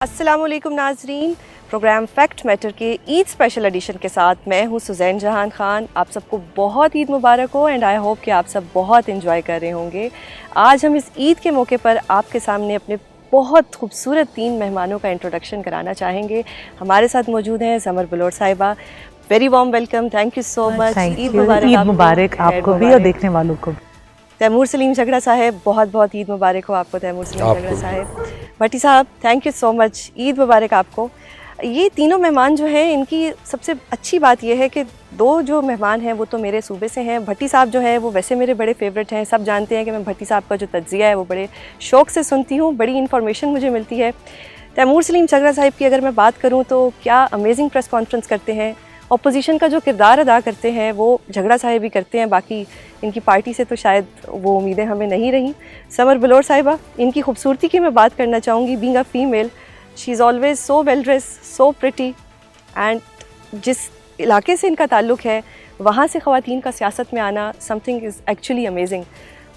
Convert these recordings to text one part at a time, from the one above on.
السلام علیکم ناظرین، پروگرام فیکٹ میٹر کے عید اسپیشل ایڈیشن کے ساتھ میں ہوں سزین جہان خان۔ آپ سب کو بہت عید مبارک ہو اینڈ آئی ہوپ کہ آپ سب بہت انجوائے کر رہے ہوں گے۔ آج ہم اس عید کے موقع پر آپ کے سامنے اپنے بہت خوبصورت 3 مہمانوں کا انٹروڈکشن کرانا چاہیں گے۔ ہمارے ساتھ موجود ہیں سمر بلوچ صاحبہ، very warm welcome, thank you so much. Eid مبارک آپ کو بھی اور دیکھنے والوں کو۔ تیمور سلیم جھگڑا صاحب، بہت بہت عید مبارک ہو آپ کو تیمور سلیم جھگڑا صاحب۔ بھٹی صاحب، thank you so much, Eid مبارک آپ کو۔ یہ تینوں مہمان جو ہیں، ان کی سب سے اچھی بات یہ ہے کہ 2 جو مہمان ہیں وہ تو میرے صوبے سے ہیں۔ بھٹی صاحب جو ہیں وہ ویسے میرے بڑے فیوریٹ ہیں، سب جانتے ہیں کہ میں بھٹی صاحب کا جو تجزیہ ہے وہ بڑے شوق سے سنتی ہوں، بڑی انفارمیشن مجھے ملتی ہے۔ تیمور سلیم جھگڑا صاحب کی اگر میں بات کروں تو کیا امیزنگ پریس کانفرنس کرتے ہیں، اپوزیشن کا جو کردار ادا کرتے ہیں وہ جھگڑا صاحب ہی کرتے ہیں، باقی ان کی پارٹی سے تو شاید وہ امیدیں ہمیں نہیں رہیں۔ سمر بلوچ صاحبہ، ان کی خوبصورتی کی میں بات کرنا چاہوں گی۔ Being a female, she is always so well dress, so pretty, and جس علاقے سے ان کا تعلق ہے وہاں سے خواتین کا سیاست میں آنا some thing is actually amazing.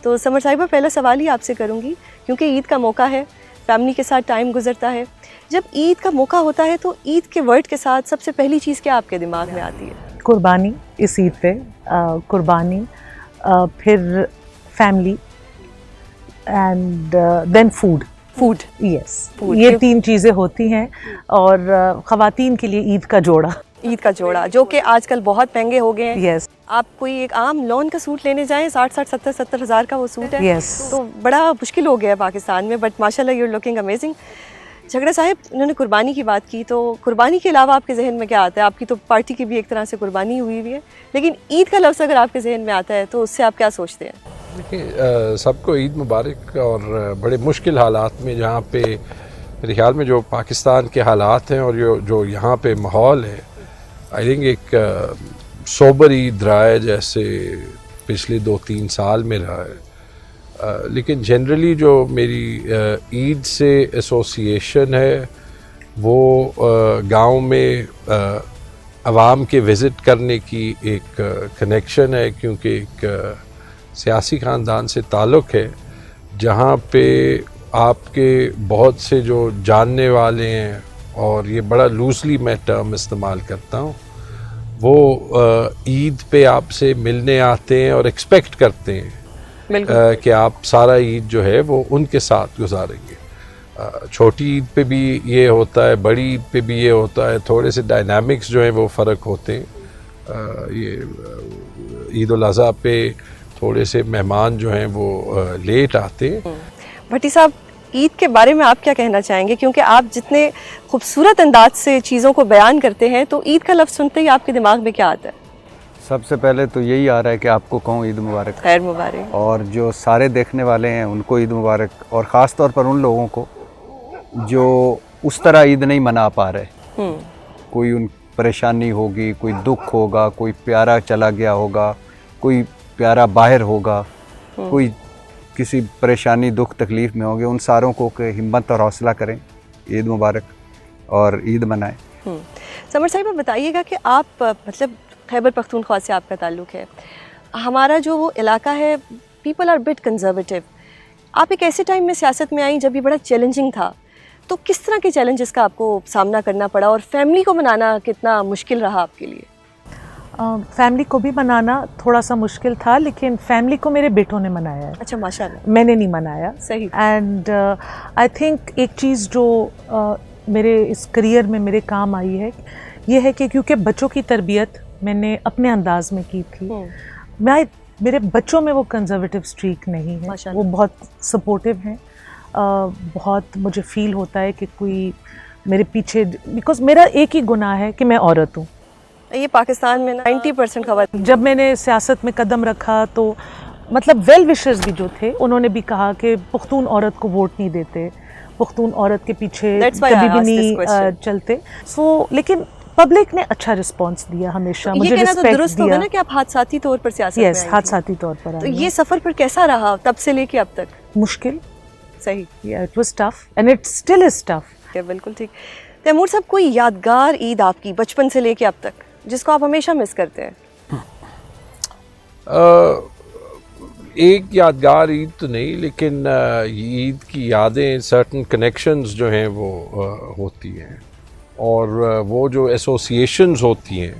تو سمر صاحبہ، پہلا سوال ہی آپ سے کروں گی، کیونکہ عید کا موقع ہے، فیملی کے ساتھ ٹائم گزرتا ہے۔ جب عید کا موقع ہوتا ہے تو عید کے ورڈ کے ساتھ سب سے پہلی چیز کیا آپ کے دماغ میں آتی ہے؟ قربانی، اس عید پہ قربانی، پھر فیملی اینڈ دین فوڈ، یس، یہ 3 چیزیں ہوتی ہیں، اور خواتین کے لیے عید کا جوڑا جو کہ آج کل بہت مہنگے ہو گئے ہیں۔ یس، آپ کوئی ایک عام لون کا سوٹ لینے جائیں 60 ہزار کا وہ سوٹ ہے، یس، تو بڑا مشکل ہو گیا ہے پاکستان میں، بٹ ماشاء اللہ یو آر لکنگ امیزنگ۔ جھگڑا صاحب، انہوں نے قربانی کی بات کی، تو قربانی کے علاوہ آپ کے ذہن میں کیا آتا ہے؟ آپ کی تو پارٹی کی بھی ایک طرح سے قربانی ہوئی ہے، لیکن عید کا لفظ اگر آپ کے ذہن میں آتا ہے تو اس سے آپ کیا سوچتے ہیں؟ دیکھیں، سب کو عید مبارک، اور بڑے مشکل حالات میں جہاں پہ میرے خیال میں جو پاکستان کے حالات ہیں اور جو یہاں پہ ماحول ہے، آئی تھنک ایک سوبر عید رہا ہے جیسے پچھلے 2-3 سال میں رہا ہے۔ لیکن جنرلی جو میری عید سے ایسوسیشن ہے وہ گاؤں میں عوام کے وزٹ کرنے کی ایک کنیکشن ہے، کیونکہ ایک سیاسی خاندان سے تعلق ہے جہاں پہ آپ کے بہت سے جو جاننے والے ہیں، اور یہ بڑا لوزلی میں ٹرم استعمال کرتا ہوں، وہ عید پہ آپ سے ملنے آتے ہیں اور ایکسپیکٹ کرتے ہیں کہ آپ سارا عید جو ہے وہ ان کے ساتھ گزاریں گے۔ چھوٹی عید پہ بھی یہ ہوتا ہے، بڑی عید پہ بھی یہ ہوتا ہے، تھوڑے سے ڈائنامکس جو ہیں وہ فرق ہوتے ہیں۔ یہ عید الاضحیٰ پہ تھوڑے سے مہمان جو ہیں وہ لیٹ آتے ہیں۔ بھٹی صاحب، عید کے بارے میں آپ کیا کہنا چاہیں گے؟ کیونکہ آپ جتنے خوبصورت انداز سے چیزوں کو بیان کرتے ہیں، تو عید کا لفظ سنتے ہی آپ کے دماغ میں کیا آتا ہے؟ سب سے پہلے تو یہی آ رہا ہے کہ آپ کو کہوں عید مبارک، خیر مبارک، اور جو سارے دیکھنے والے ہیں ان کو عید مبارک، اور خاص طور پر ان لوگوں کو جو اس طرح عید نہیں منا پا رہے، کوئی ان پریشانی ہوگی، کوئی دکھ ہوگا، کوئی پیارا چلا گیا ہوگا، کوئی پیارا باہر ہوگا، کوئی کسی پریشانی دکھ تکلیف میں ہوگے، ان ساروں کو کہ ہمت اور حوصلہ کریں، عید مبارک اور عید منائیں۔ سمر صاحبہ، بتائیے گا کہ آپ مطلب خیبر پختونخوا سے آپ کا تعلق ہے، ہمارا جو وہ علاقہ ہے، پیپل آر بٹ کنزرویٹو۔ آپ ایک ایسے ٹائم میں سیاست میں آئیں جب یہ بڑا چیلنجنگ تھا، تو کس طرح کے چیلنجز کا آپ کو سامنا کرنا پڑا، اور فیملی کو منانا کتنا مشکل رہا آپ کے لیے؟ فیملی کو بھی منانا تھوڑا سا مشکل تھا، لیکن فیملی کو میرے بیٹوں نے منایا ہے۔ اچھا، ماشاء اللہ، میں نے نہیں منایا۔ صحیح۔ اینڈ آئی تھنک ایک چیز جو میرے اس کریئر میں میرے کام آئی ہے، یہ ہے کہ کیونکہ بچوں کی تربیت میں نے اپنے انداز میں کی تھی، میرے بچوں میں وہ کنزرویٹو اسٹریک نہیں ہے، وہ بہت سپورٹیو ہیں۔ بہت مجھے فیل ہوتا ہے کہ کوئی میرے پیچھے، بیکاز میرا ایک ہی گناہ ہے کہ میں عورت ہوں۔ یہ پاکستان میں 90% خواتین، جب میں نے سیاست میں قدم رکھا تو مطلب ویل وشرز بھی جو تھے انہوں نے بھی کہا کہ پختون عورت کو ووٹ نہیں دیتے، پختون عورت کے پیچھے کبھی بھی نہیں چلتے۔ لیکن پبلک نے اچھا رسپانس دیا ہمیشہ، مجھے رسپیکٹ دیا۔ درست ہوگا نا کہ آپ حادثاتی طور پر سیاست میں آئی تھیں؟ حادثاتی طور پر۔ تو یہ سفر پر کیسا رہا تب سے لے کے اب تک؟ مشکل، صحیح، it was tough and it still is tough. بالکل ٹھیک۔ تیمور صاحب، کوئی یادگار عید آپ کی بچپن سے لے کے اب تک جس کو آپ ہمیشہ مس کرتے ہیں؟ ایک یادگار عید تو نہیں، لیکن عید کی یادیں، سرٹن کنیکشنز جو ہیں وہ ہوتی ہیں، اور وہ جو ایسوسیشنز ہوتی ہیں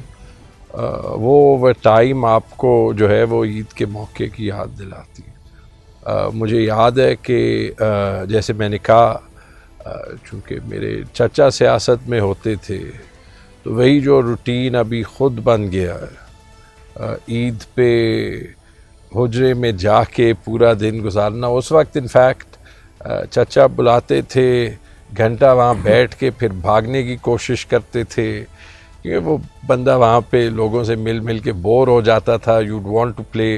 وہ اوور ٹائم آپ کو جو ہے وہ عید کے موقع کی یاد دلاتی ہیں۔ مجھے یاد ہے کہ جیسے میں نے کہا، چونکہ میرے چچا سیاست میں ہوتے تھے تو وہی جو روٹین ابھی خود بن گیا ہے، عید پہ حجرے میں جا کے پورا دن گزارنا۔ اس وقت انفیکٹ چچا بلاتے تھے، گھنٹہ وہاں بیٹھ کے پھر بھاگنے کی کوشش کرتے تھے، کیونکہ وہ بندہ وہاں پہ لوگوں سے مل کے بور ہو جاتا تھا۔ You'd want to play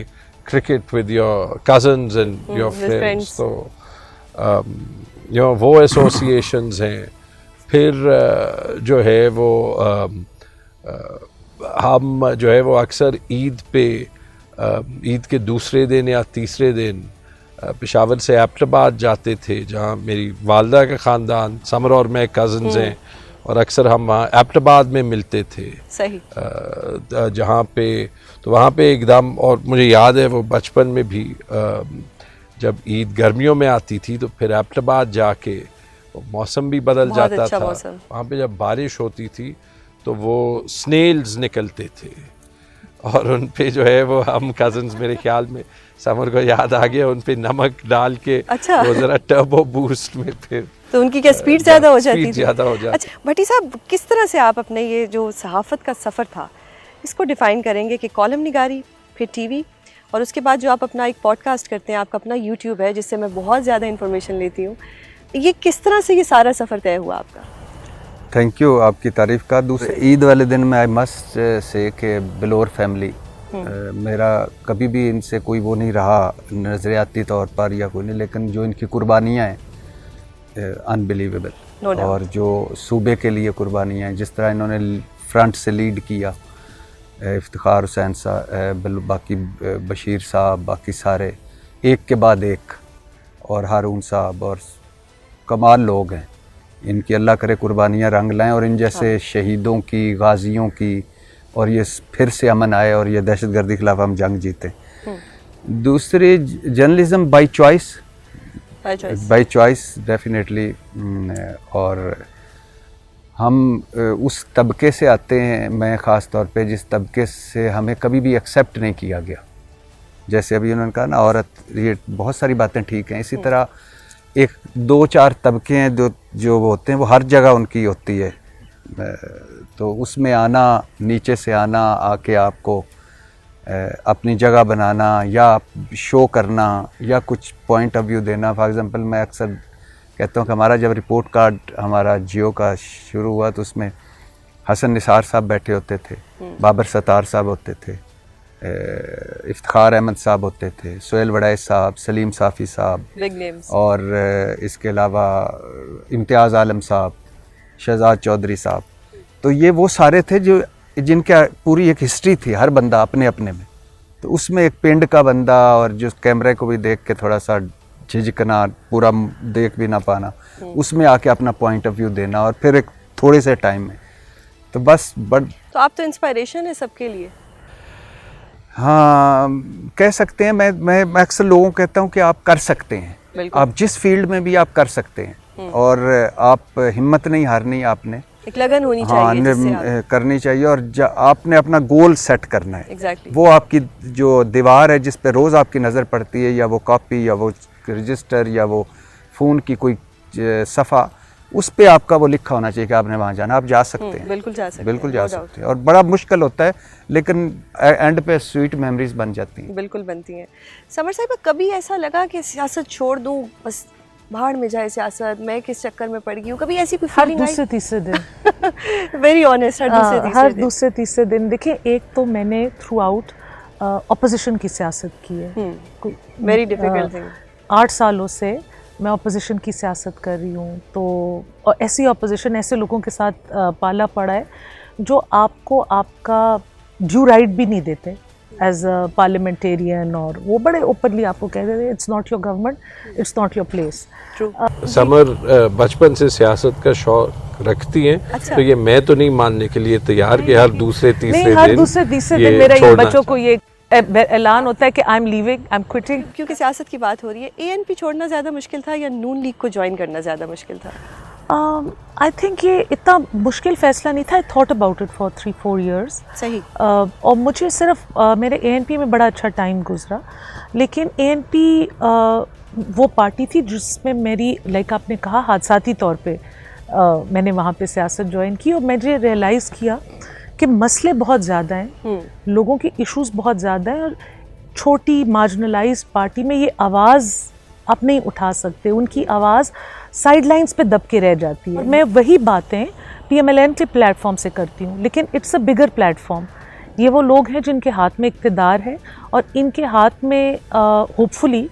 cricket with your cousins and your friends, تو وہ ایسوسیشنز ہیں۔ پھر جو ہے وہ ہم جو ہے وہ اکثر عید پہ، عید کے دوسرے دن یا تیسرے دن پشاور سے ایبٹ آباد جاتے تھے، جہاں میری والدہ کا خاندان، سمر اور میں کزنز ہیں، اور اکثر ہم وہاں ایبٹ آباد میں ملتے تھے۔ صحیح۔ جہاں پہ تو وہاں پہ ایک دم، اور مجھے یاد ہے وہ بچپن میں بھی جب عید گرمیوں میں آتی تھی تو پھر ایبٹ آباد جا کے موسم بھی بدل جاتا تھا، وہاں پہ جب بارش ہوتی تھی تو وہ سنیلز نکلتے تھے، اور ان پہ جو ہے وہ ہم کزنز، میرے خیال میں سمر کو یاد آ گیا، ان پہ نمک ڈال کے وہ ذرا ٹربو بوسٹ میں، پھر تو ان کی کیا سپیڈ زیادہ ہو جاتی تھی؟ زیادہ ہو جاتی۔ اچھا بھٹی صاحب، کس طرح سے آپ اپنے یہ جو صحافت کا سفر تھا اس کو ڈیفائن کریں گے کہ کالم نگاری، پھر ٹی وی، اور اس کے بعد جو آپ اپنا ایک پوڈ کاسٹ کرتے ہیں، آپ کا اپنا یوٹیوب ہے جس سے میں بہت زیادہ انفارمیشن لیتی ہوں، یہ کس طرح سے یہ سارا سفر طے ہوا آپ کا؟ تھینک یو آپ کی تعریف کا۔ دوسرے عید والے دن میں آئی مسٹ سے کہ بلور فیملی، میرا کبھی بھی ان سے کوئی وہ نہیں رہا نظریاتی طور پر یا کوئی نہیں، لیکن جو ان کی قربانیاں ہیں انبلیویبل، اور جو صوبے کے لیے قربانیاں ہیں، جس طرح انہوں نے فرنٹ سے لیڈ کیا، افتخار حسین صاحب، باقی بشیر صاحب، باقی سارے ایک کے بعد ایک، اور ہارون صاحب، اور کمال لوگ ہیں۔ ان کی اللہ کرے قربانیاں رنگ لائیں، اور ان جیسے شہیدوں کی، غازیوں کی، اور یہ پھر سے امن آئے، اور یہ دہشت گردی کے خلاف ہم جنگ جیتے۔ دوسری جرنلزم بائی چوائس ڈیفینیٹلی، اور ہم اس طبقے سے آتے ہیں، میں خاص طور پہ جس طبقے سے ہمیں کبھی بھی ایکسیپٹ نہیں کیا گیا، جیسے ابھی انہوں نے کہا نا عورت، یہ بہت ساری باتیں ٹھیک ہیں، اسی طرح ایک دو چار طبقے ہیں جو ہوتے ہیں، وہ ہر جگہ ان کی ہوتی ہے، تو اس میں آنا، نیچے سے آنا، آ کے آپ کو اپنی جگہ بنانا یا شو کرنا یا کچھ پوائنٹ آف ویو دینا۔ فار ایگزامپل میں اکثر کہتا ہوں کہ ہمارا جب رپورٹ کارڈ ہمارا جیو کا شروع ہوا تو اس میں حسن نثار صاحب بیٹھے ہوتے تھے، بابر ستار صاحب ہوتے تھے، افتخار احمد صاحب ہوتے تھے، سہیل وڑائے صاحب، سلیم صافی صاحب، اور اس کے علاوہ امتیاز عالم صاحب، شہزاد چودھری صاحب۔ تو یہ وہ سارے تھے جو جن کا پوری ایک ہسٹری تھی، ہر بندہ اپنے اپنے میں۔ تو اس میں ایک پنڈ کا بندہ، اور جو کیمرے کو بھی دیکھ کے تھوڑا سا جھجکنا، پورا دیکھ بھی نہ پانا، اس میں آ کے اپنا پوائنٹ آف ویو دینا، اور پھر ایک تھوڑے سے ٹائم میں تو بس تو آپ تو انسپائریشن ہے سب کے لیے۔ ہاں کہہ سکتے ہیں، میں اکثر لوگوں کو کہتا ہوں کہ آپ کر سکتے ہیں، آپ جس فیلڈ میں بھی آپ کر سکتے ہیں، اور آپ ہمت نہیں ہارنی، آپ نے ایک لگن ہونی چاہیے، کرنی چاہیے، اور آپ نے اپنا گول سیٹ کرنا ہے۔ وہ آپ کی جو دیوار ہے جس پہ روز آپ کی نظر پڑتی ہے، یا وہ کاپی، یا وہ رجسٹر، یا وہ فون کی کوئی صفحہ، اس پہ آپ کا وہ لکھا ہونا چاہیے کہ آپ نے وہاں جانا۔ آپ جا سکتے ہیں، بالکل جا سکتے ہیں، اور بڑا مشکل ہوتا ہے لیکن اینڈ پہ سویٹ میموریز بن جاتی ہیں۔ بالکل بنتی ہیں۔ سمر صاحب، کبھی ایسا لگا کہ سیاست چھوڑ دوں، بس بھاڑ میں جائے سیاست، میں کس چکر میں پڑ گئی ہوں، کبھی ایسی کوئی فیلنگ آئی؟ ہر دوسرے تیسرے دن، ویری آنیسٹ، ہر دوسرے تیسرے دن۔ دیکھیں، ایک تو میں نے تھرو آؤٹ اپوزیشن کی سیاست کی ہے، ویری ڈیفیکلٹ تھنگ۔ 8 سالوں سے میں اپوزیشن کی سیاست کر رہی ہوں، تو ایسی اپوزیشن، ایسے لوگوں کے ساتھ پالا پڑا ہے جو آپ کو آپ کا ڈیو رائٹ بھی نہیں دیتے ایز اے پارلیمنٹیرین، اور وہ بڑے اوپنلی آپ کو کہہ دیتے it's not your government, it's not your place. Samar بچپن سے سیاست کا شوق رکھتی ہیں، تو یہ میں تو نہیں ماننے کے لیے تیار کہ ہر دوسرے تیسرے دن میرا یہ بچوں کو یہ اعلان ہوتا ہے کہ I am leaving, I am quitting. کیونکہ سیاست کی بات ہو رہی ہے, ANP چھوڑنا زیادہ مشکل تھا یا نون لیگ کو جوائن کرنا زیادہ مشکل تھا؟ آئی تھنک یہ اتنا مشکل فیصلہ نہیں تھا. I thought about it for 3-4 years. صحیح. اور مجھے صرف میرے ANP میں بڑا اچھا ٹائم گزرا, لیکن ANP وہ پارٹی تھی جس میں میری لائک آپ نے کہا حادثاتی طور پہ میں نے وہاں پہ سیاست جوائن کی, اور مجھے ریئلائز کیا کہ مسئلے بہت زیادہ ہیں, لوگوں کی ایشوز بہت زیادہ ہیں, اور چھوٹی مارجنلائز پارٹی میں یہ آواز آپ نہیں اٹھا سکتے, ان کی آواز سائیڈ لائنز پہ دب کے رہ جاتی ہے. میں وہی باتیں PMLN کے پلیٹ فارم سے کرتی ہوں, لیکن it's a bigger platform. یہ وہ لوگ ہیں جن کے ہاتھ میں اقتدار ہے, اور ان کے ہاتھ میں ہوپ فلی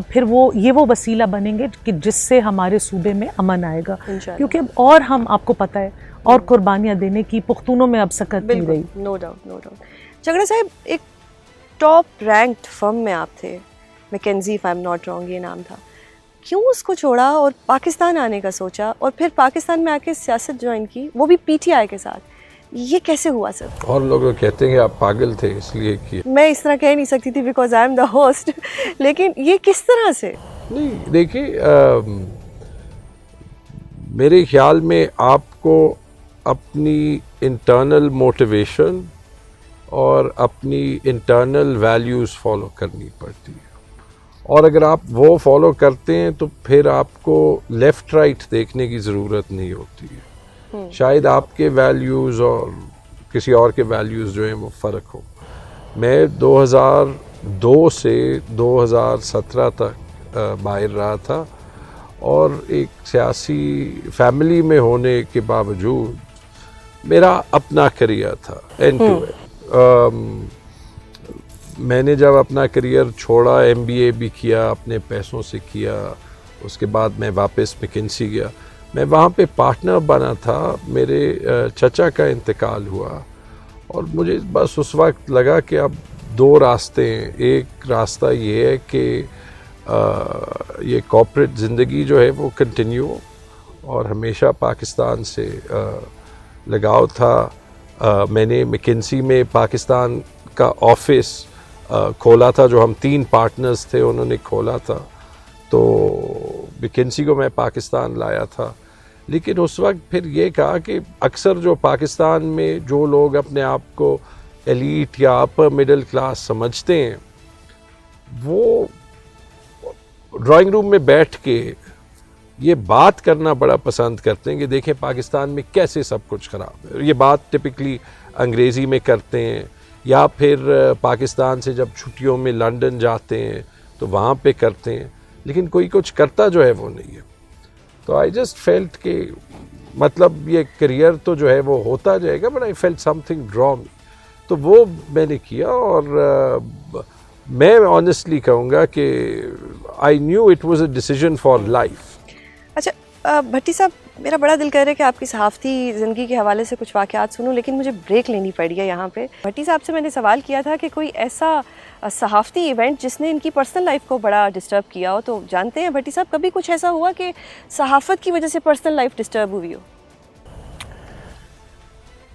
پھر یہ وہ وسیلہ بنیں گے کہ جس سے ہمارے صوبے میں امن آئے گا. کیونکہ اور ہم آپ کو پتہ ہے اور قربانیاں دینے کی پختونوں میں اب سکت نہیں رہی. No doubt, no doubt. جھگڑا صاحب, ایک ٹاپ رینکڈ فرم میں آپ تھے, Mackenzie if I'm not wrong یہ نام تھا, کیوں اس کو چھوڑا اور پاکستان آنے کا سوچا, اور پھر پاکستان میں آ کے سیاست جوائن کی, وہ بھی PTI کے ساتھ؟ یہ کیسے ہوا سر؟ اور لوگ کہتے ہیں کہ آپ پاگل تھے اس لیے کیا. میں اس طرح کہہ نہیں سکتی تھی because I am the host, لیکن یہ کس طرح سے؟ نہیں دیکھیے, میرے خیال میں آپ کو اپنی انٹرنل موٹیویشن اور اپنی انٹرنل ویلیوز فالو کرنی پڑتی ہے, اور اگر آپ وہ فالو کرتے ہیں تو پھر آپ کو لیفٹ رائٹ دیکھنے کی ضرورت نہیں ہوتی ہے. شاید آپ کے ویلیوز اور کسی اور کے ویلیوز جو ہیں وہ فرق ہو. میں 2002 سے 2017 تک باہر رہا تھا, اور ایک سیاسی فیملی میں ہونے کے باوجود میرا اپنا کریئر تھا اینڈ ٹو اینڈ. میں نے جب اپنا کریئر چھوڑا, MBA بھی کیا, اپنے پیسوں سے کیا, اس کے بعد میں واپس میکنسی گیا. میں وہاں پہ پارٹنر بنا تھا, میرے چچا کا انتقال ہوا, اور مجھے بس اس وقت لگا کہ اب دو راستے ہیں. ایک راستہ یہ ہے کہ یہ کارپوریٹ زندگی جو ہے وہ کنٹینیو, اور ہمیشہ پاکستان سے لگاؤ تھا. میں نے میکنسی میں پاکستان کا آفس کھولا تھا, جو ہم 3 پارٹنرز تھے انہوں نے کھولا تھا, تو میکنسی کو میں پاکستان لایا تھا. لیکن اس وقت پھر یہ کہا کہ اکثر جو پاکستان میں جو لوگ اپنے آپ کو ایلیٹ یا اپر مڈل کلاس سمجھتے ہیں, وہ ڈرائنگ روم میں بیٹھ کے یہ بات کرنا بڑا پسند کرتے ہیں کہ دیکھیں پاکستان میں کیسے سب کچھ خراب ہے. یہ بات ٹپکلی انگریزی میں کرتے ہیں, یا پھر پاکستان سے جب چھٹیوں میں لنڈن جاتے ہیں تو وہاں پہ کرتے ہیں, لیکن کوئی کچھ کرتا جو ہے وہ نہیں ہے. تو آئی جسٹ فیلٹ کہ مطلب یہ کریئر تو جو ہے وہ ہوتا جائے گا, but I felt something wrong. تو وہ میں نے کیا, اور میں آنیسٹلی کہوں گا کہ I knew it was a decision for life. اچھا بھٹی صاحب, میرا بڑا دل کر رہا ہے کہ آپ کی صحافتی زندگی کے حوالے سے کچھ واقعات سنوں, لیکن مجھے بریک لینی پڑی ہے یہاں پہ. بھٹی صاحب سے میں نے سوال کیا تھا کہ کوئی ایسا صحافتی ایونٹ جس نے ان کی پرسنل لائف کو بڑا ڈسٹرب کیا ہو, تو جانتے ہیں بھٹی صاحب کبھی کچھ ایسا ہوا کہ صحافت کی وجہ سے پرسنل لائف ڈسٹرب ہوئی ہو؟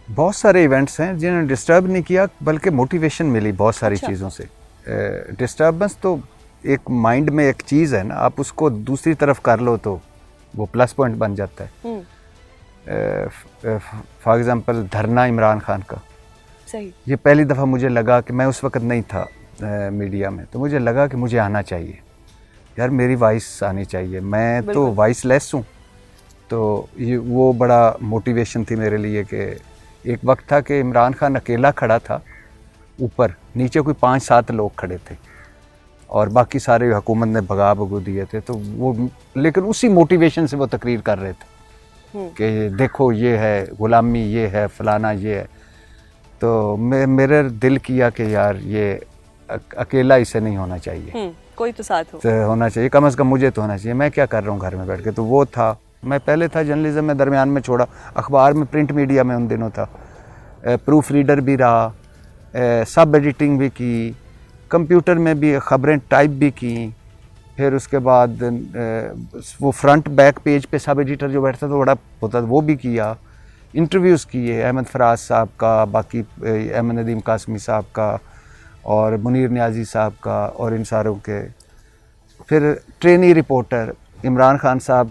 بہت سارے ایونٹس ہیں جنہوں نے ڈسٹرب نہیں کیا, بلکہ موٹیویشن ملی بہت ساری چیزوں سے. ڈسٹربنس تو ایک مائنڈ میں ایک چیز ہے نا, آپ اس کو دوسری طرف کر لو تو وہ پلس پوائنٹ بن جاتا ہے. فار ایگزامپل دھرنا عمران خان کا, صحیح, یہ پہلی دفعہ مجھے لگا کہ میں اس وقت نہیں تھا میڈیا میں, تو مجھے لگا کہ مجھے آنا چاہیے یار, میری وائس آنی چاہیے, میں تو وائس لیس ہوں. تو یہ وہ بڑا موٹیویشن تھی میرے لیے کہ ایک وقت تھا کہ عمران خان اکیلا کھڑا تھا اوپر, نیچے کوئی 5-7 لوگ کھڑے تھے, اور باقی سارے حکومت نے بھگو دیے تھے. تو وہ لیکن اسی موٹیویشن سے وہ تقریر کر رہے تھے کہ دیکھو یہ ہے غلامی, یہ ہے فلانا, یہ ہے. تو میرے دل کیا کہ یار یہ اکیلا اسے نہیں ہونا چاہیے, کوئی تو ساتھ ہونا چاہیے, کم از کم مجھے تو ہونا چاہیے. میں کیا کر رہا ہوں گھر میں بیٹھ کے. تو وہ تھا, میں پہلے تھا جرنلزم میں, درمیان میں چھوڑا, اخبار میں پرنٹ میڈیا میں ان دنوں تھا, پروف ریڈر بھی رہا, سب ایڈیٹنگ بھی کی, کمپیوٹر میں بھی خبریں ٹائپ بھی کی. پھر اس کے بعد وہ فرنٹ بیک پیج پہ سب ایڈیٹر جو بیٹھتا تھا بڑا ہوتا تھا, وہ بھی کیا. انٹرویوز کیے احمد فراز صاحب کا, باقی احمد ندیم قاسمی صاحب کا, اور منیر نیازی صاحب کا اور ان ساروں کے. پھر ٹرینی رپورٹر عمران خان صاحب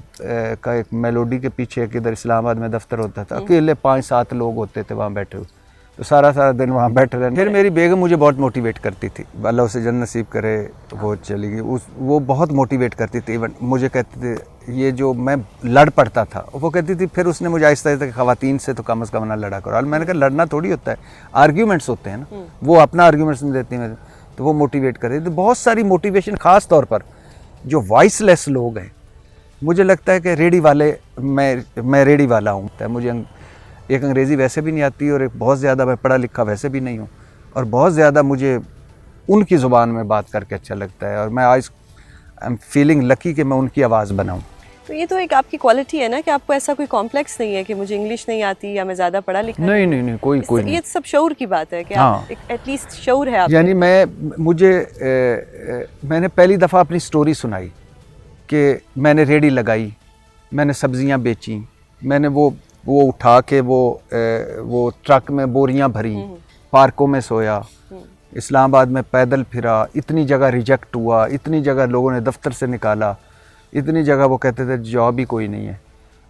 کا ایک میلوڈی کے پیچھے ادھر اسلام آباد میں دفتر ہوتا تھا, اکیلے 5-7 لوگ ہوتے تھے وہاں بیٹھے ہوئے, تو سارا دن وہاں بیٹھے رہے. پھر میری بیگم مجھے بہت موٹیویٹ کرتی تھی, اللہ اسے جنت نصیب کرے, وہ چلی گئی. وہ بہت موٹیویٹ کرتی تھی. ایون مجھے کہتے تھے یہ جو میں لڑ پڑتا تھا, وہ کہتی تھی پھر اس نے مجھے آہستہ آہستہ کہ خواتین سے تو کم از کم نہ لڑا کرو. میں نے کہا لڑنا تھوڑی ہوتا ہے, آرگیومنٹس ہوتے ہیں نا, وہ اپنا آرگیومنٹس نہیں دیتی ہیں, تو وہ موٹیویٹ کرتی تھی. بہت ساری موٹیویشن, خاص طور پر جو وائس لیس لوگ ہیں. مجھے لگتا ہے کہ ریڈی والے, میں ریڈی والا ہوں. مجھے ایک انگریزی ویسے بھی نہیں آتی, اور ایک بہت زیادہ میں پڑھا لکھا ویسے بھی نہیں ہوں, اور بہت زیادہ مجھے ان کی زبان میں بات کر کے اچھا لگتا ہے, اور میں آج آئی ایم فیلنگ لکی کہ میں ان کی آواز بناؤں. تو یہ تو ایک آپ کی کوالٹی ہے نا کہ آپ کو ایسا کوئی کمپلیکس نہیں ہے کہ مجھے انگلش نہیں آتی یا میں زیادہ پڑھا لکھا نہیں, کوئی نہیں. یہ سب شعور کی بات ہے کہ آپ ایٹ لیسٹ شعور ہے آپ. یعنی میں نے پہلی دفعہ اپنی سٹوری سنائی کہ میں نے ریڑھی لگائی, میں نے سبزیاں بیچیں, میں نے وہ اٹھا کے وہ ٹرک میں بوریاں بھری, پارکوں میں سویا, اسلام آباد میں پیدل پھرا, اتنی جگہ ریجیکٹ ہوا, اتنی جگہ لوگوں نے دفتر سے نکالا, اتنی جگہ وہ کہتے تھے جاب ہی کوئی نہیں ہے.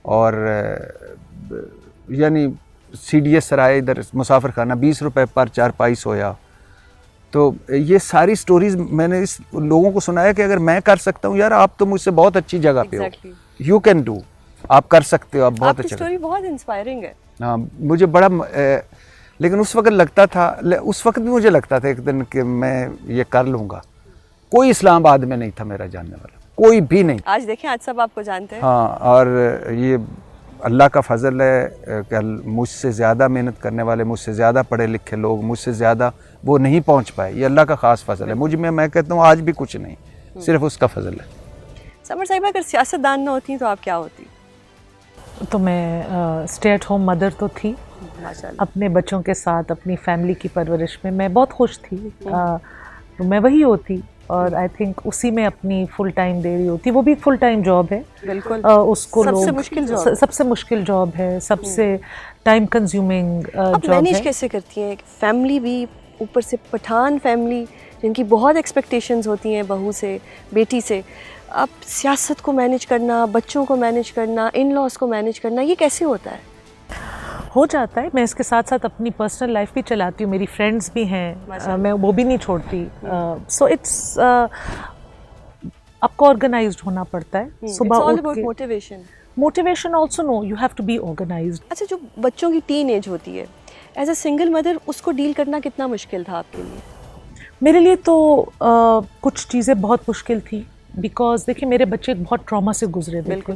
اور یعنی سی ڈی ایس سرائے ادھر مسافر خانہ 20 روپے پر چارپائی سویا. تو یہ ساری سٹوریز میں نے اس لوگوں کو سنایا کہ اگر میں کر سکتا ہوں, یار آپ تو مجھ سے بہت اچھی جگہ پہ ہو, یو کین ڈو, آپ کر سکتے ہو, آپ بہت اچھا. اسٹوری بہت انسپائرنگ ہے. ہاں, مجھے بڑا لیکن اس وقت لگتا تھا, اس وقت بھی مجھے لگتا تھا ایک دن کہ میں یہ کر لوں گا. کوئی اسلام آباد میں نہیں تھا میرا جاننے والا, کوئی بھی نہیں. آج دیکھیں, آج سب آپ کو جانتے ہیں. ہاں, اور یہ اللہ کا فضل ہے کہ مجھ سے زیادہ محنت کرنے والے, مجھ سے زیادہ پڑھے لکھے لوگ, مجھ سے زیادہ وہ نہیں پہنچ پائے. یہ اللہ کا خاص فضل ہے. مجھ میں کہتا ہوں آج بھی کچھ نہیں, صرف اس کا فضل ہے. سمر صاحبہ, اگر سیاست دان نہ ہوتی تو آپ کیا ہوتی؟ تو میں اسٹے ایٹ ہوم مدر تو تھی, اپنے بچوں کے ساتھ اپنی فیملی کی پرورش میں بہت خوش تھی. تو میں وہی ہوتی, اور آئی تھنک اسی میں اپنی فل ٹائم دے رہی ہوتی. وہ بھی فل ٹائم جاب ہے, بالکل, اس کو سب سے مشکل جاب, سب سے مشکل جاب ہے, سب سے ٹائم کنزیومنگ آپ جاب ہے. مینیج کیسے کرتی ہیں؟ فیملی بھی, اوپر سے پٹھان فیملی جن کی بہت ایکسپیکٹیشنز ہوتی ہیں بہو سے, بیٹی سے, اب سیاست کو مینیج کرنا, بچوں کو مینیج کرنا, ان لاز کو مینیج کرنا, یہ کیسے ہوتا ہے؟ ہو جاتا ہے. میں اس کے ساتھ ساتھ اپنی پرسنل لائف بھی چلاتی ہوں, میری فرینڈس بھی ہیں, میں وہ بھی نہیں چھوڑتی. سو اٹس آپ کو آرگنائزڈ ہونا پڑتا ہے. صبح motivation also no you have to be organised. اچھا, جو بچوں کی ٹین ایج ہوتی ہے, ایز اے سنگل مدر اس کو ڈیل کرنا کتنا مشکل تھا آپ کے لیے؟ میرے لیے تو کچھ چیزیں بہت مشکل تھی, بیکاز دیکھیں میرے بچے بہت ٹراما سے گزرے. بالکل,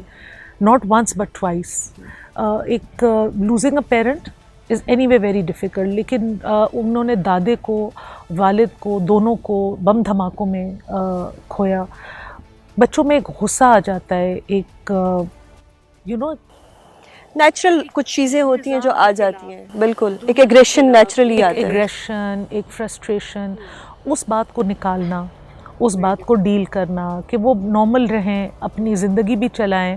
ناٹ ونس بٹ ٹوائس. ایک losing a parent is anyway very difficult, لیکن انہوں نے دادے کو, والد کو, دونوں کو بم دھماکوں میں کھویا. بچوں میں ایک غصہ آ جاتا ہے, ایک یو نو نیچرل کچھ چیزیں ہوتی ہیں جو آ جاتی ہیں. بالکل, ایک ایگریشن نیچرلی آتا ہے, ایگریشن, ایک فرسٹریشن. اس بات کو نکالنا, اس بات کو ڈیل کرنا کہ وہ نارمل رہیں, اپنی زندگی بھی چلائیں,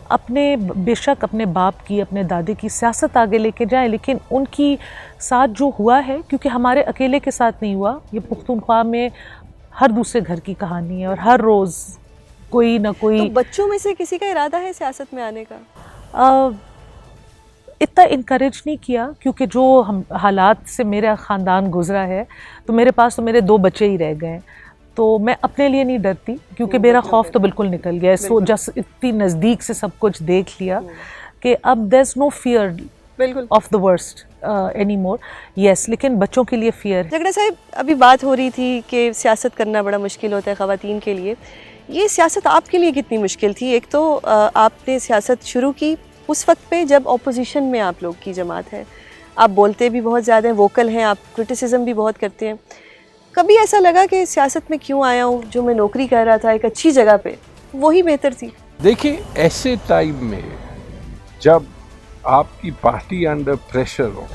اپنے بے شک اپنے باپ کی, اپنے دادے کی سیاست آگے لے کے جائیں, لیکن ان کی ساتھ جو ہوا ہے, کیونکہ ہمارے اکیلے کے ساتھ نہیں ہوا, یہ پختونخوا میں ہر دوسرے گھر کی کہانی ہے, اور ہر روز کوئی نہ کوئی. تو بچوں میں سے کسی کا ارادہ ہے سیاست میں آنے کا؟ اتنا انکریج نہیں کیا, کیونکہ جو حالات سے میرا خاندان گزرا ہے, تو میرے پاس تو میرے 2 بچے ہی رہ گئے. تو میں اپنے لیے نہیں ڈرتی, کیونکہ میرا خوف تو بالکل نکل گیا ہے. سو جس اتنی نزدیک سے سب کچھ دیکھ لیا کہ اب there is no fear of the worst anymore. Yes, لیکن بچوں کے لیے فیئر ہے. جھگڑا صاحب, ابھی بات ہو رہی تھی کہ سیاست کرنا بڑا مشکل ہوتا ہے خواتین کے لیے. یہ سیاست آپ کے لیے کتنی مشکل تھی؟ ایک تو آپ نے سیاست شروع کی اس وقت پہ جب اپوزیشن میں آپ لوگ کی جماعت ہے, آپ بولتے بھی بہت زیادہ ہیں, ووکل ہیں, آپ کرٹیسزم بھی بہت کرتے ہیں. کبھی ایسا لگا کہ سیاست میں کیوں آیا ہوں, جو میں نوکری کر رہا تھا ایک اچھی جگہ پہ, وہی بہتر تھی؟ دیکھیں, ایسے ٹائم میں جب آپ کی پارٹی انڈر پریشر ہو,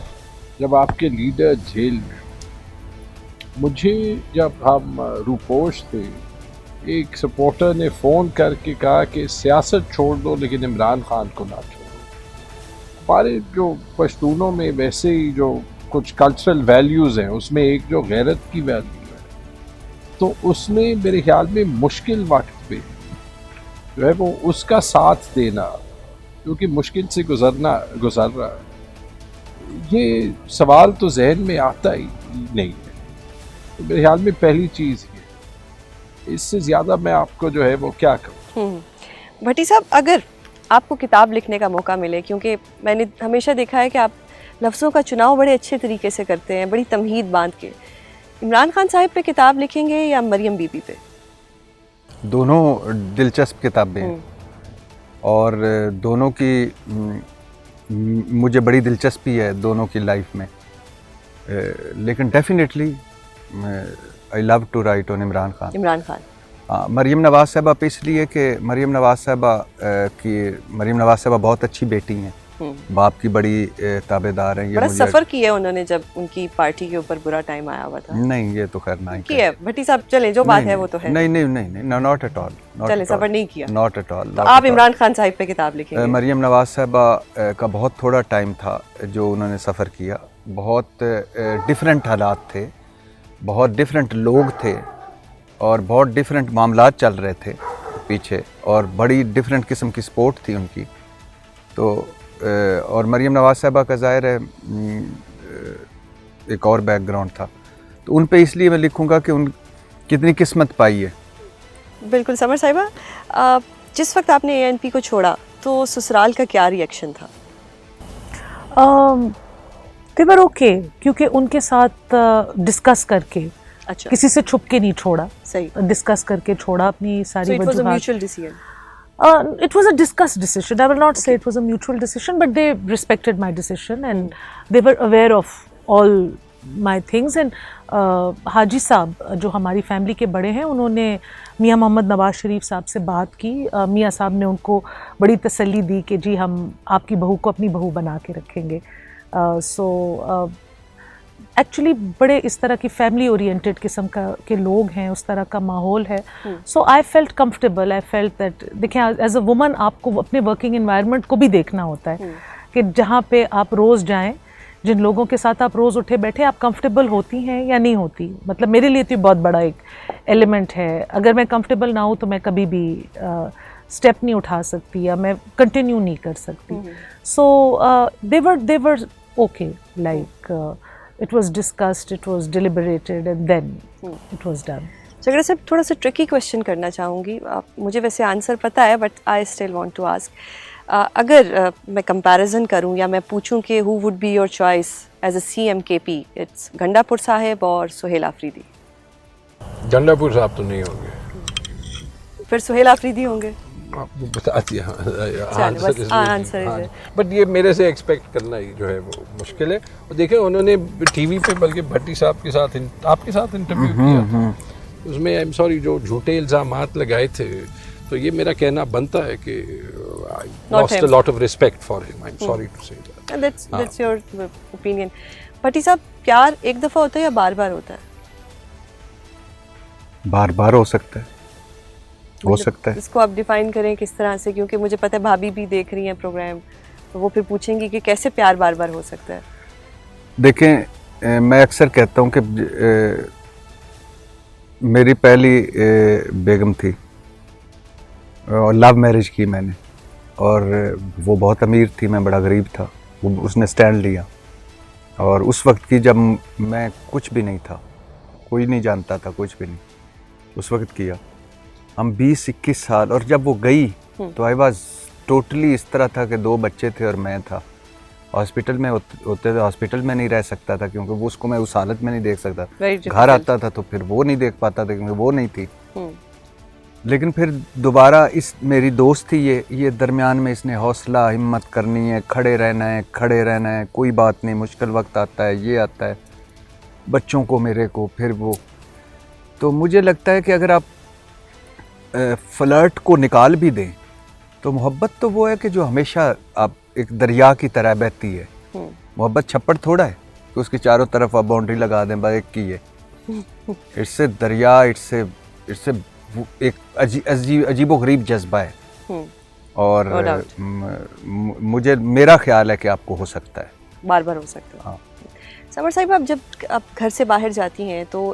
جب آپ کے لیڈر جیل میں ہو. مجھے جب ہم روپوش تھے, ایک سپورٹر نے فون کر کے کہا کہ سیاست چھوڑ دو لیکن عمران خان کو نہ چھوڑو. ہمارے جو پشتونوں میں ویسے ہی جو کچھ کلچرل ویلیوز ہیں, اس میں ایک جو غیرت کی ویلیو ہے, تو اس میں میرے خیال میں مشکل وقت پہ جو ہے وہ اس کا ساتھ دینا، کیونکہ مشکل سے گزر رہا ہے، یہ سوال تو ذہن میں آتا ہی نہیں ہے. تو میرے خیال میں پہلی چیز یہ، اس سے زیادہ میں آپ کو جو ہے وہ کیا کہوں. بھٹی صاحب، اگر آپ کو کتاب لکھنے کا موقع ملے، کیونکہ میں نے ہمیشہ دیکھا ہے کہ آپ لفظوں کا چناؤ بڑے اچھے طریقے سے کرتے ہیں، بڑی تمہید باندھ کے، عمران خان صاحب پہ کتاب لکھیں گے یا مریم بی بی پہ؟ دونوں دلچسپ کتابیں ہیں اور دونوں کی مجھے بڑی دلچسپی ہے دونوں کی لائف میں، لیکن definitely I love to write on Imran Khan. Imran Khan. Maryam Nawaz صاحبہ پہ اس لیے کہ مریم نواز صاحبہ بہت اچھی بیٹی ہیں، باپ کی بڑی تابع دار ہیں. بڑا سفر کیا ہے انہوں نے جب ان کی پارٹی کے اوپر برا ٹائم آیا ہوا تھا. نہیں، یہ تو خیر نہیں کیا ہے بھٹی صاحب، چلیں جو بات ہے وہ تو ہے. نہیں، ناٹ ایٹ آل. چلیں، سفر نہیں کیا. Not at all. تو آپ عمران خان صاحب پہ کتاب لکھیں گے؟ مریم نواز صاحبہ کا بہت تھوڑا ٹائم تھا جو انہوں نے سفر کیا. بہت ڈفرینٹ حالات تھے، بہت ڈفرینٹ لوگ تھے اور بہت ڈفرینٹ معاملات چل رہے تھے پیچھے، اور بڑی ڈفرینٹ قسم کی سپورٹ تھی ان کی. تو اور مریم نواز صاحبہ کا ظاہر ہے ایک اور بیک گراؤنڈ تھا، تو ان پہ اس لیے میں لکھوں گا کہ ان کتنی قسمت پائی ہے. بالکل. سمر صاحبہ، جس وقت آپ نے ANP کو چھوڑا تو سسرال کا کیا ری ایکشن تھا؟ they were okay، کیونکہ ان کے ساتھ ڈسکس کر کے، اچھا، کسی سے چھپ کے نہیں چھوڑا، صحیح. ڈسکس کر کے چھوڑا اپنی ساری So it was a وجوہات. mutual decision. It was a discussed decision. I will not say it was a mutual decision, but they respected my decision and they were aware of all my things. And حاجی صاحب جو ہماری family کے بڑے ہیں، انہوں نے میاں محمد نواز شریف صاحب سے بات کی. میاں صاحب نے ان کو بڑی تسلی دی کہ جی ہم آپ کی بہو کو اپنی بہو بنا کے رکھیں گے. ایکچولی بڑے اس طرح کی فیملی اورینٹیڈ قسم کے لوگ ہیں، اس طرح کا ماحول ہے. So I felt comfortable. I felt that, دیکھیں ایز اے وومن آپ کو اپنے ورکنگ انوائرمنٹ کو بھی دیکھنا ہوتا ہے کہ جہاں پہ آپ روز جائیں، جن لوگوں کے ساتھ آپ روز اٹھے بیٹھے، آپ کمفرٹیبل ہوتی ہیں یا نہیں ہوتی. مطلب میرے لیے تو بہت بڑا ایک ایلیمنٹ ہے. اگر میں کمفرٹیبل نہ ہوں تو میں کبھی بھی اسٹیپ نہیں اٹھا سکتی یا میں کنٹینیو نہیں کر سکتی. سو they were okay, like it was discussed, it was deliberated and then it was done. جگڑا صاحب، تھوڑا سا ٹرکی کویشچن کرنا چاہوں گی. مجھے ویسے آنسر پتہ ہے but I still want to ask. اگر میں کمپیریزن کروں یا میں پوچھوں کہ who would be your choice as a CM/KP، it's Gandapur صاحب اور سہیل آفریدی. گنڈا پور صاحب تو نہیں ہوں گے، پھر سہیل آفریدی ہوں گے. آپ کو بتا دیا آنسر. بٹ یہ میرے سے ایکسپیکٹ کرنا ہی جو ہے وہ مشکل ہے. اور دیکھیں انہوں نے ٹی وی پہ بلکہ بھٹی صاحب کے ساتھ آپ کے ساتھ انٹرویو کیا تھا، اس میں آئی ایم سوری جو جھوٹے الزامات لگائے تھے، تو یہ میرا کہنا بنتا ہے کہ I lost a lot of respect for him. I'm sorry to say that. That's your opinion. بھٹی صاحب، پیار ایک دفعہ ہوتا ہے یا بار بار ہوتا ہے؟ بار بار ہو سکتا ہے، ہو سکتا ہے. اس کو آپ ڈیفائن کریں کس طرح سے، کیونکہ مجھے پتہ ہے بھابھی بھی دیکھ رہی ہیں پروگرام، تو وہ پھر پوچھیں گی کہ کیسے پیار بار بار ہو سکتا ہے. دیکھیں میں اکثر کہتا ہوں کہ میری پہلی بیگم تھی اور لو میرج کی میں نے، اور وہ بہت امیر تھی، میں بڑا غریب تھا. اس نے سٹینڈ لیا، اور اس وقت کی جب میں کچھ بھی نہیں تھا، کوئی نہیں جانتا تھا، کچھ بھی نہیں، اس وقت کیا. ہم 20-21 سال، اور جب وہ گئی تو آئی واز ٹوٹلی اس طرح تھا کہ 2 بچے تھے اور میں تھا. ہاسپٹل میں ہوتے تھے، ہاسپٹل میں نہیں رہ سکتا تھا کیونکہ وہ اس کو میں اس حالت میں نہیں دیکھ سکتا. گھر آتا تھا تو پھر وہ نہیں دیکھ پاتا تھا کیونکہ وہ نہیں تھی. لیکن پھر دوبارہ میری دوست تھی یہ درمیان میں اس نے حوصلہ ہمت کرنی ہے، کھڑے رہنا ہے، کوئی بات نہیں، مشکل وقت آتا ہے، یہ آتا ہے، بچوں کو میرے کو، پھر وہ. تو مجھے لگتا ہے کہ اگر آپ فلرٹ کو نکال بھی دیں تو محبت تو وہ ہے کہ جو ہمیشہ آپ ایک دریا کی طرح بہتی ہے. محبت چھپڑ تھوڑا ہے کہ اس کی چاروں طرف آپ باؤنڈری لگا دیں، بس ایک کی ہے. اس سے دریا، اس سے ایک عجیب و غریب جذبہ ہے. اور مجھے میرا خیال ہے کہ آپ کو ہو سکتا ہے، بار بار ہو سکتا ہے. ہاں. سمر صاحب، آپ جب آپ گھر سے باہر جاتی ہیں تو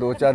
2-4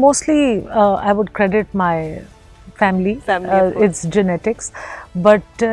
Mostly, I would credit my family. Family, of course. It's genetics. But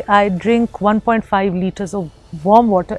I drink 1.5 liters of warm water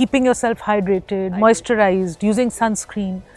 keeping yourself hydrated, moisturized, using sunscreen.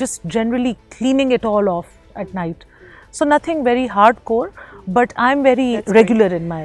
just generally cleaning it all off at night. So nothing very hardcore, but I'm very regular in my